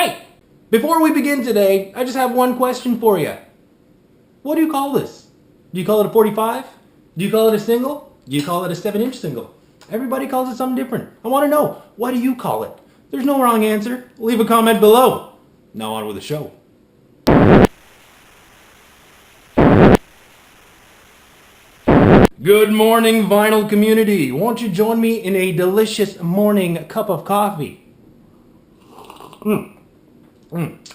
Hey, before we begin today, I just have one question for you. What do you call this? Do you call it a 45? Do you call it a single? Do you call it a 7-inch single? Everybody calls it something different. I want to know, what do you call it? There's no wrong answer. Leave a comment below. Now on with the show. Good morning, vinyl community. Won't you join me in a delicious morning cup of coffee?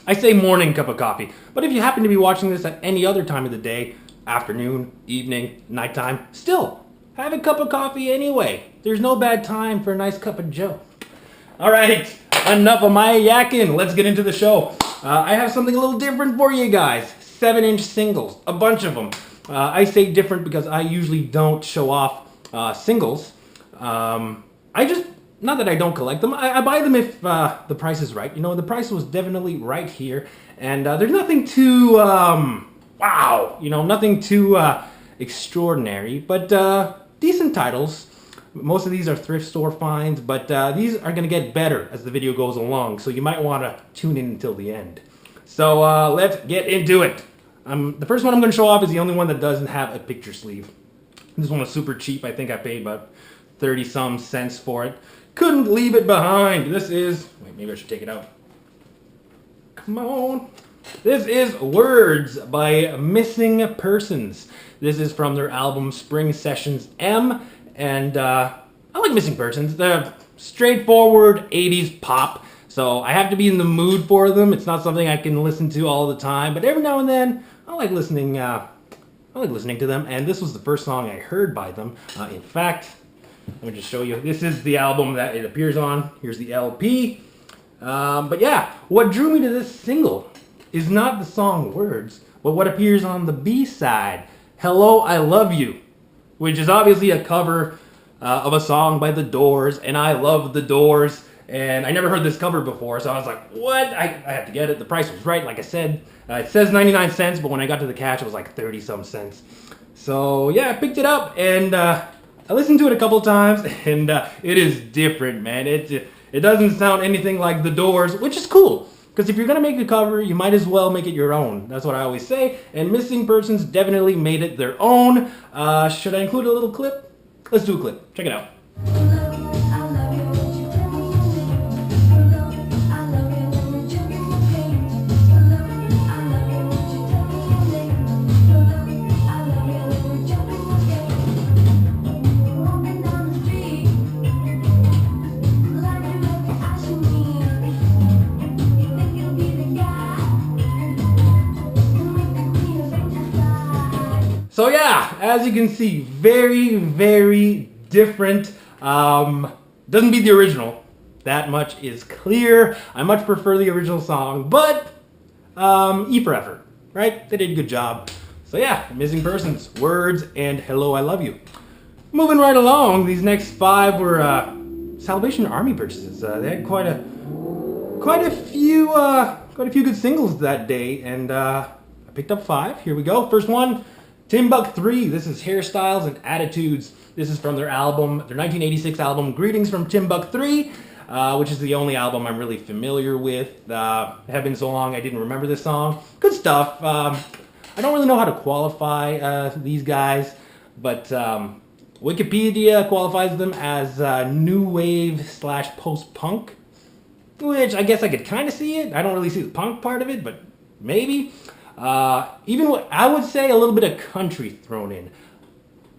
I say morning cup of coffee, but if you happen to be watching this at any other time of the day, afternoon, evening, nighttime, still, have a cup of coffee anyway. There's no bad time for a nice cup of joe. Alright, enough of my yakking. Let's get into the show. I have something a little different for you guys. 7-inch singles, a bunch of them. I say different because I usually don't show off singles. Not that I don't collect them, I buy them if the price is right. You know, the price was definitely right here. And there's nothing too, wow, you know, nothing too extraordinary. But decent titles. Most of these are thrift store finds, but these are going to get better as the video goes along. So you might want to tune in until the end. So let's get into it. The first one I'm going to show off is the only one that doesn't have a picture sleeve. This one was super cheap. I think I paid about 30-some cents for it. Couldn't leave it behind. This is... Wait, maybe I should take it out. Come on. This is Words by Missing Persons. This is from their album Spring Sessions M. And I like Missing Persons. They're straightforward 80s pop. So I have to be in the mood for them. It's not something I can listen to all the time. But every now and then, I like listening to them. And this was the first song I heard by them. In fact... Let me just show you. This is the album that it appears on. Here's the LP. But yeah, what drew me to this single is not the song Words, but what appears on the B-side, Hello, I Love You, which is obviously a cover of a song by The Doors, and I love The Doors, and I never heard this cover before, so I was like, what? I have to get it. The price was right, like I said. It says 99 cents, but when I got to the cash, it was like 30-some cents. So yeah, I picked it up, and... I listened to it a couple times, and it is different, man. It doesn't sound anything like The Doors, which is cool. Because if you're going to make a cover, you might as well make it your own. That's what I always say. And Missing Persons definitely made it their own. Should I include a little clip? Let's do a clip. Check it out. So yeah, as you can see, very, very different. Doesn't beat the original. That much is clear. I much prefer the original song, but E for effort, right? They did a good job. So yeah, Missing Persons, Words, and Hello, I Love You. Moving right along, these next 5 were Salvation Army purchases. They had quite a few good singles that day, and I picked up 5. Here we go. First one. Timbuk 3, this is Hairstyles and Attitudes. This is from their album, their 1986 album, Greetings from Timbuk 3, which is the only album I'm really familiar with. It had been so long I didn't remember this song. Good stuff. I don't really know how to qualify these guys, but Wikipedia qualifies them as new wave / post-punk, which I guess I could kind of see it. I don't really see the punk part of it, but maybe. Even what I would say a little bit of country thrown in,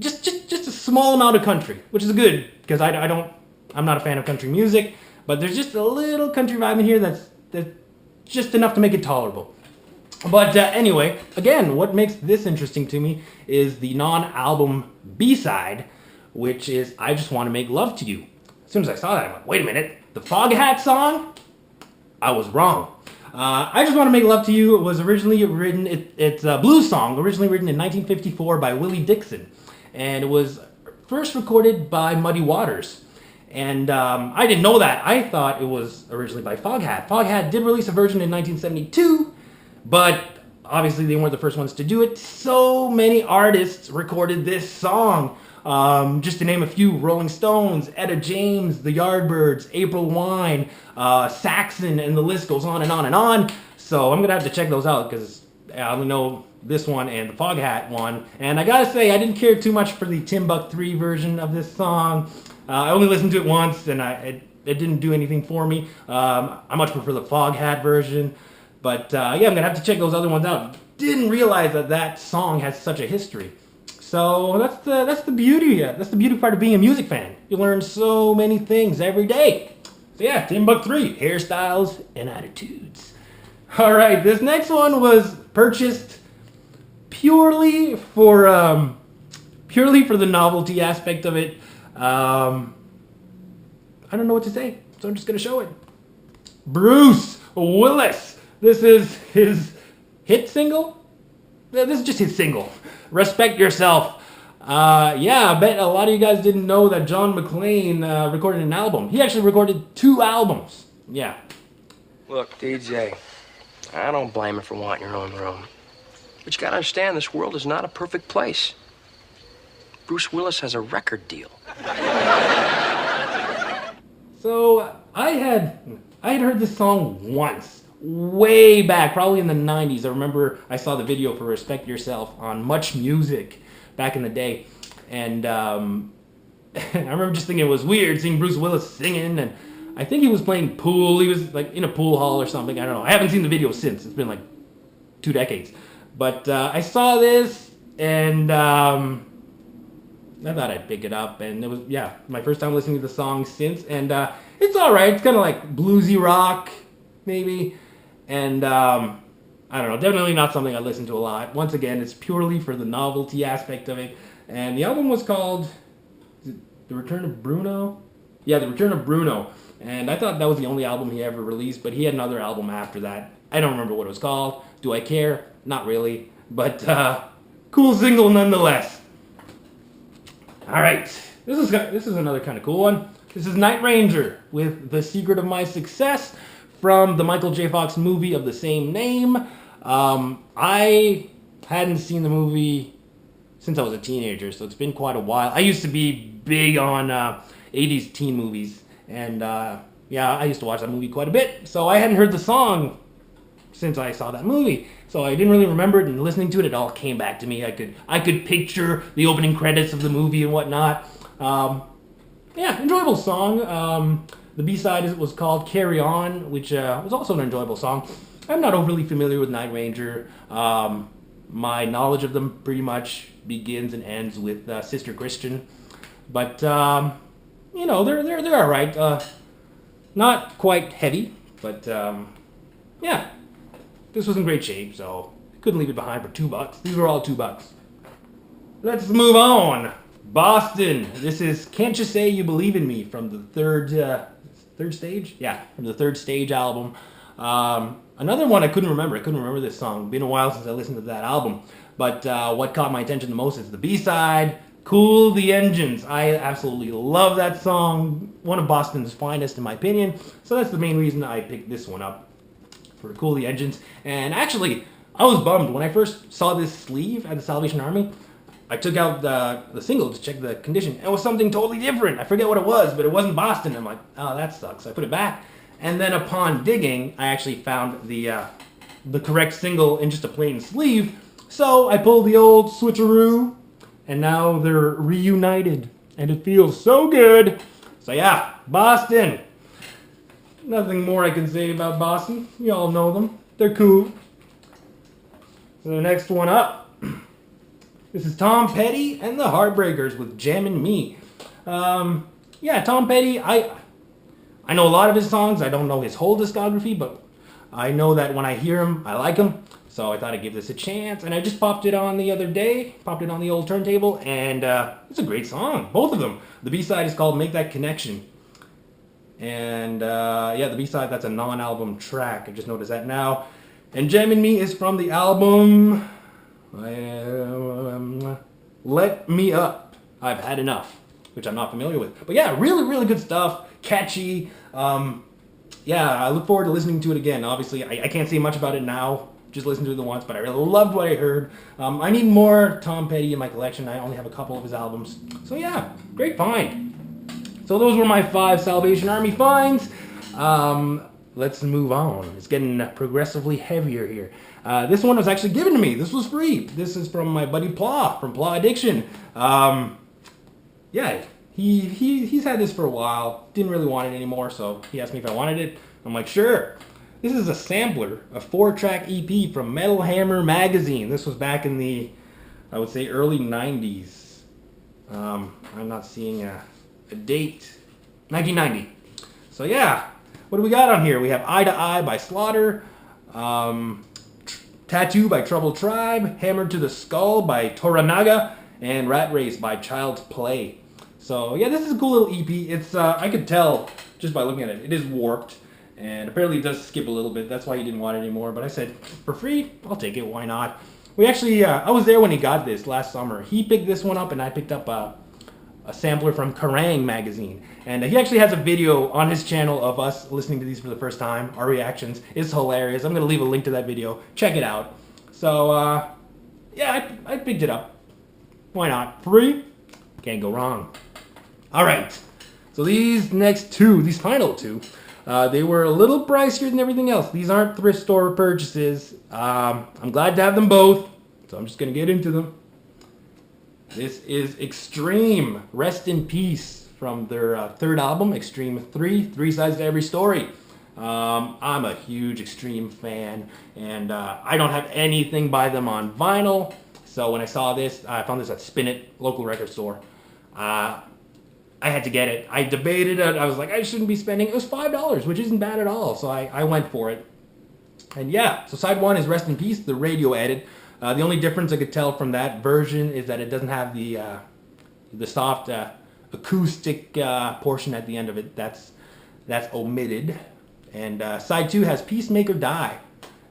just a small amount of country, which is good because I'm not a fan of country music, but there's just a little country vibe in here that's just enough to make it tolerable. But anyway, again, what makes this interesting to me is the non-album B-side, which is I Just Want to Make Love to You. As soon as I saw that, I'm like, wait a minute, the Foghat song? I was wrong. I Just Want to Make Love to You was originally written, it's a blues song, originally written in 1954 by Willie Dixon. And it was first recorded by Muddy Waters. And I didn't know that. I thought it was originally by Foghat. Foghat did release a version in 1972, but obviously they weren't the first ones to do it. So many artists recorded this song. Just to name a few: Rolling Stones, Etta James, The Yardbirds, April Wine, Saxon, and the list goes on and on and on. So I'm gonna have to check those out because I only know this one and the Foghat one. And I gotta say, I didn't care too much for the Timbuk 3 version of this song. I only listened to it once, and it didn't do anything for me. I much prefer the Foghat version. But yeah, I'm gonna have to check those other ones out. Didn't realize that song has such a history. So that's the beauty. That's the beauty part of being a music fan. You learn so many things every day. So yeah, Timbuk 3, hairstyles and attitudes. All right, this next one was purchased purely for the novelty aspect of it. I don't know what to say, so I'm just gonna show it. Bruce Willis. This is his hit single. This is just his single. Respect Yourself. Yeah, I bet a lot of you guys didn't know that John McClane recorded an album. He actually recorded 2 albums. Yeah. Look, DJ, I don't blame you for wanting your own room. But you gotta understand, this world is not a perfect place. Bruce Willis has a record deal. So I had heard this song once, way back, probably in the 90s. I remember I saw the video for Respect Yourself on Much Music back in the day. And I remember just thinking it was weird seeing Bruce Willis singing, and I think he was playing pool. He was like in a pool hall or something. I don't know. I haven't seen the video since. It's been like 2 decades. But I saw this, and I thought I'd pick it up. And it was, yeah, my first time listening to the song since. And it's all right. It's kind of like bluesy rock, maybe. And I don't know. Definitely not something I listen to a lot. Once again, it's purely for the novelty aspect of it. And the album was called The Return of Bruno? Yeah, The Return of Bruno. And I thought that was the only album he ever released, but he had another album after that. I don't remember what it was called. Do I care? Not really. But cool single nonetheless. All right. This is another kind of cool one. This is Night Ranger with The Secret of My Success from the Michael J. Fox movie of the same name. I hadn't seen the movie since I was a teenager, so it's been quite a while. I used to be big on 80s teen movies, and yeah, I used to watch that movie quite a bit, so I hadn't heard the song since I saw that movie. So I didn't really remember it, and listening to it, it all came back to me. I could picture the opening credits of the movie and whatnot. Yeah, enjoyable song. The B-side was called Carry On, which was also an enjoyable song. I'm not overly familiar with Night Ranger. My knowledge of them pretty much begins and ends with Sister Christian. But, you know, they're all right. Not quite heavy, but, yeah. This was in great shape, so I couldn't leave it behind for $2. These were all $2. Let's move on. Boston. This is Can't You Say You Believe in Me from the third stage? Yeah, from the Third Stage album. Another one I couldn't remember. I couldn't remember this song. Been a while since I listened to that album. But what caught my attention the most is the B-side, Cool the Engines. I absolutely love that song. One of Boston's finest, in my opinion. So that's the main reason I picked this one up, for Cool the Engines. And actually, I was bummed. When I first saw this sleeve at the Salvation Army, I took out the single to check the condition. It was something totally different. I forget what it was, but it wasn't Boston. I'm like, oh, that sucks. So I put it back. And then upon digging, I actually found the correct single in just a plain sleeve. So I pulled the old switcheroo, and now they're reunited. And it feels so good. So yeah, Boston. Nothing more I can say about Boston. You all know them. They're cool. So the next one up. This is Tom Petty and the Heartbreakers with Jammin' Me. Yeah, Tom Petty, I know a lot of his songs. I don't know his whole discography, but I know that when I hear him, I like him. So I thought I'd give this a chance. And I just popped it on the other day. Popped it on the old turntable. And it's a great song. Both of them. The B-side is called Make That Connection. And yeah, the B-side, that's a non-album track. I just noticed that now. And Jammin' Me is from the album Let Me Up. I've Had Enough, which I'm not familiar with. But yeah, really, really good stuff. Catchy. Yeah, I look forward to listening to it again. Obviously, I can't say much about it now, just listened to it once, but I really loved what I heard. I need more Tom Petty in my collection. I only have a couple of his albums. So yeah, great find. So those were my 5 Salvation Army finds. Let's move on. It's getting progressively heavier here. This one was actually given to me. This was free. This is from my buddy Pla from Pla Addiction. Yeah, he's had this for a while. Didn't really want it anymore, so he asked me if I wanted it. I'm like, sure. This is a sampler, a 4-track EP from Metal Hammer magazine. This was back in the, I would say, early 90s. I'm not seeing a date. 1990. So yeah, what do we got on here? We have Eye to Eye by Slaughter, Tattoo by Troubled Tribe, Hammered to the Skull by Toranaga, and Rat Race by Child's Play. So yeah, this is a cool little EP. It's I could tell just by looking at it, it is warped, and apparently it does skip a little bit. That's why he didn't want it anymore. But I said, for free, I'll take it. Why not? We actually, I was there when he got this last summer. He picked this one up, and I picked up a sampler from Kerrang magazine. And he actually has a video on his channel of us listening to these for the first time. Our reactions. It's hilarious. I'm going to leave a link to that video. Check it out. So, yeah, I picked it up. Why not? Free? Can't go wrong. Alright. So these next 2, these final 2, they were a little pricier than everything else. These aren't thrift store purchases. I'm glad to have them both. So I'm just going to get into them. This is Extreme, Rest in Peace, from their 3rd album, Extreme 3 Sides to Every Story. I'm a huge Extreme fan, and I don't have anything by them on vinyl. So when I saw this, I found this at Spin It, local record store. I had to get it. I debated it. I was like, I shouldn't be spending. It was $5, which isn't bad at all. So I went for it. And yeah, so side 1 is Rest in Peace, the radio edit. The only difference I could tell from that version is that it doesn't have the soft acoustic portion at the end of it. That's omitted. And side 2 has Peacemaker Die,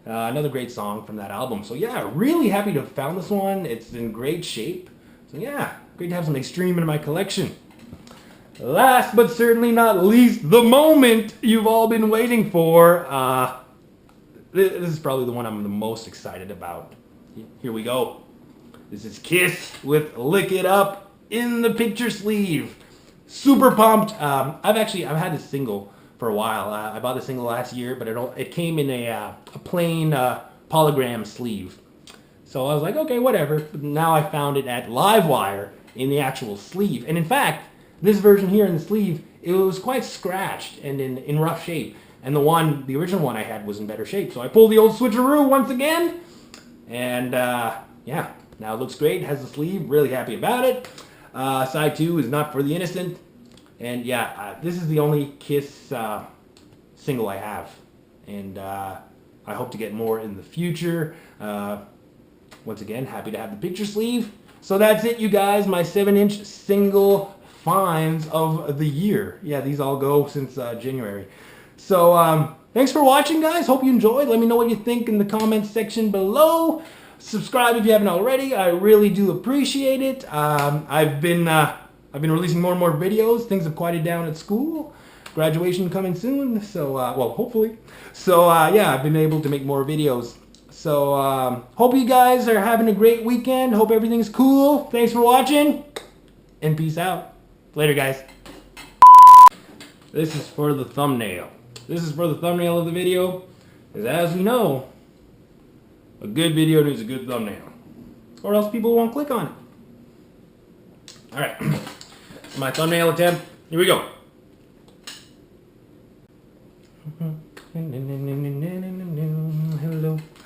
another great song from that album. So yeah, really happy to have found this one. It's in great shape. So yeah, great to have some Extreme in my collection. Last but certainly not least, the moment you've all been waiting for. This is probably the one I'm the most excited about. Here we go. This is Kiss with Lick It Up in the picture sleeve. Super pumped. I've had this single for a while. I bought the single last year, but it came in a plain polygram sleeve. So I was like, okay, whatever. But now I found it at Livewire in the actual sleeve. And in fact, this version here in the sleeve, it was quite scratched and in rough shape. And the original one I had was in better shape. So I pulled the old switcheroo once again. And yeah, now it looks great. It has the sleeve. Really happy about it. Side 2 is Not for the Innocent. And yeah, this is the only Kiss single I have. And I hope to get more in the future. Once again, happy to have the picture sleeve. So that's it, you guys. My 7-inch single finds of the year. Yeah, these all go since January. So thanks for watching, guys. Hope you enjoyed. Let me know what you think in the comments section below. Subscribe if you haven't already. I really do appreciate it. I've been releasing more and more videos. Things have quieted down at school. Graduation coming soon. So well, hopefully. So yeah, I've been able to make more videos. So hope you guys are having a great weekend. Hope everything's cool. Thanks for watching, and peace out. Later, guys. This is for the thumbnail. This is for the thumbnail of the video, because as we know, a good video needs a good thumbnail, or else people won't click on it. Alright, my thumbnail attempt, here we go. Hello,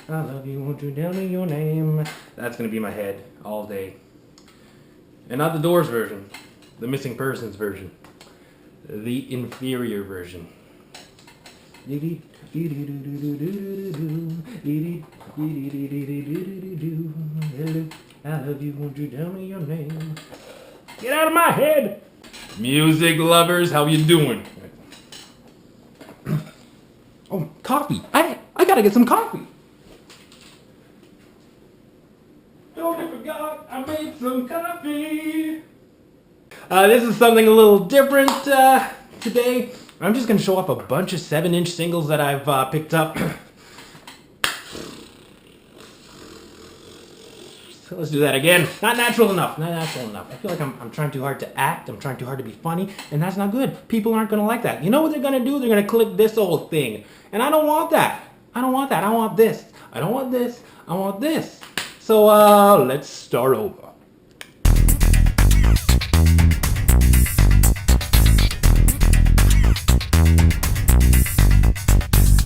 I love you, won't you tell me your name? That's going to be my head all day. And not the Doors version, the Missing Persons version. The inferior version. Hello, I love you, won't you tell me your name? Get out of my head! Music lovers, how you doing? Oh, coffee. I gotta get some coffee. Totally forgot I made some coffee. This is something a little different today. I'm just going to show off a bunch of 7-inch singles that I've picked up. Let's do that again. Not natural enough. Not natural enough. I feel like I'm trying too hard to act. I'm trying too hard to be funny, and that's not good. People aren't gonna like that. You know what they're gonna do? They're gonna click this old thing, and I don't want that. I don't want that. I want this. I don't want this. I want this. So let's start over.